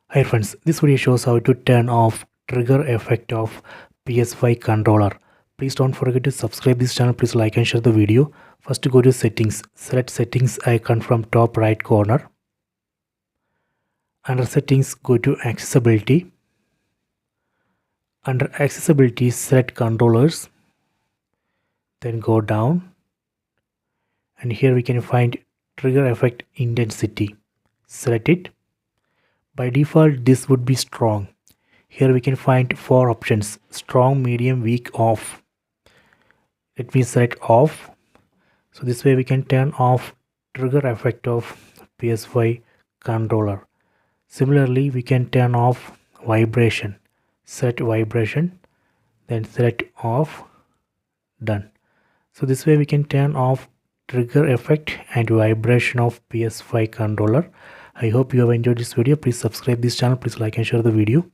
Hi friends, this video shows how to turn off trigger effect of PS5 controller. Please don't forget to subscribe this channel. Please like and share the video. First go to settings. Select settings icon from top right corner. Under settings go to accessibility. Under accessibility select controllers. Then go down. And here we can find trigger effect intensity. Select it. By default this would be strong. Here we can find 4 options: strong, medium, weak, off. Let me select off. So this way we can turn off trigger effect of PS5 controller. Similarly we can turn off vibration. Set vibration, then select off, done. So this way we can turn off trigger effect and vibration of PS5 controller. I hope you have enjoyed this video. Please subscribe this channel. Please like and share the video.